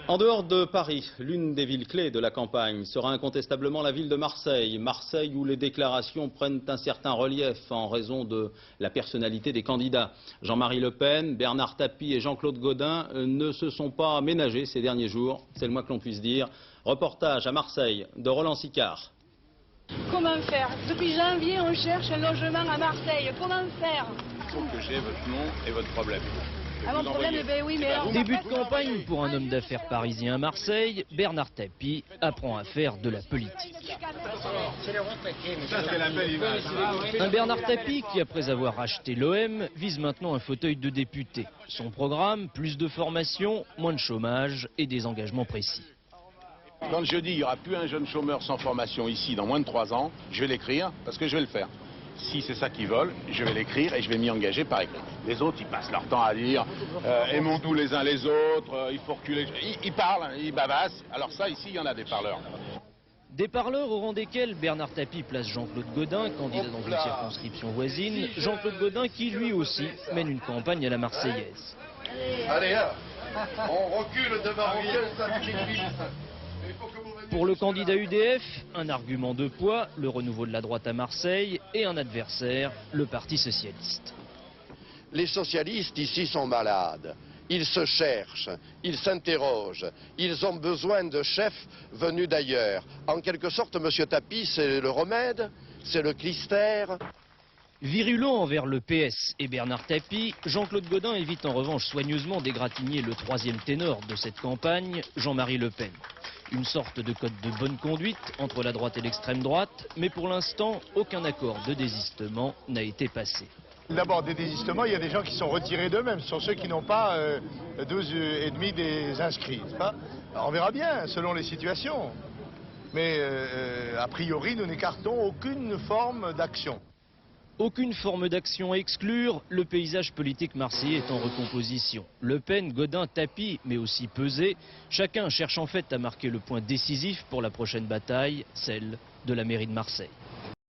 En dehors de Paris, l'une des villes clés de la campagne sera incontestablement la ville de Marseille. Marseille où les déclarations prennent un certain relief en raison de la personnalité des candidats. Jean-Marie Le Pen, Bernard Tapie et Jean-Claude Gaudin ne se sont pas ménagés ces derniers jours, c'est le moins que l'on puisse dire. Reportage à Marseille de Roland Sicard. Comment faire? Depuis janvier, on cherche un logement à Marseille. Comment faire? Il faut que j'ai votre nom et votre problème. Mon problème, ben oui, mais alors... Début de campagne pour un homme d'affaires parisien à Marseille, Bernard Tapie apprend à faire de la politique. Un Bernard Tapie qui, après avoir racheté l'OM, vise maintenant un fauteuil de député. Son programme, plus de formation, moins de chômage et des engagements précis. Quand je dis qu'il n'y aura plus un jeune chômeur sans formation ici dans moins de 3 ans, je vais l'écrire parce que je vais le faire. Si c'est ça qu'ils veulent, je vais l'écrire et je vais m'y engager par écrit. Les autres, ils passent leur temps à dire aimons-nous les uns les autres, il faut reculer. Ils parlent, ils bavassent. Alors ça, ici, il y en a des parleurs. Des parleurs au rang desquels Bernard Tapie place Jean-Claude Gaudin, candidat dans une circonscription voisine. Jean-Claude Gaudin qui, lui aussi, mène une campagne à la Marseillaise. Allez, on recule devant Pour le candidat UDF, un argument de poids, le renouveau de la droite à Marseille, et un adversaire, le Parti socialiste. Les socialistes ici sont malades. Ils se cherchent, ils s'interrogent, ils ont besoin de chefs venus d'ailleurs. En quelque sorte, M. Tapie, c'est le remède, c'est le clister. Virulent envers le PS et Bernard Tapie, Jean-Claude Gaudin évite en revanche soigneusement d'égratigner le troisième ténor de cette campagne, Jean-Marie Le Pen. Une sorte de code de bonne conduite entre la droite et l'extrême droite, mais pour l'instant, aucun accord de désistement n'a été passé. D'abord, des désistements, il y a des gens qui sont retirés d'eux-mêmes. Ce sont ceux qui n'ont pas 12,5 des inscrits. Alors, on verra bien, selon les situations. Mais a priori, nous n'écartons aucune forme d'action. Aucune forme d'action à exclure, le paysage politique marseillais est en recomposition. Le Pen, Gaudin, Tapie, mais aussi Peuzet, chacun cherche en fait à marquer le point décisif pour la prochaine bataille, celle de la mairie de Marseille.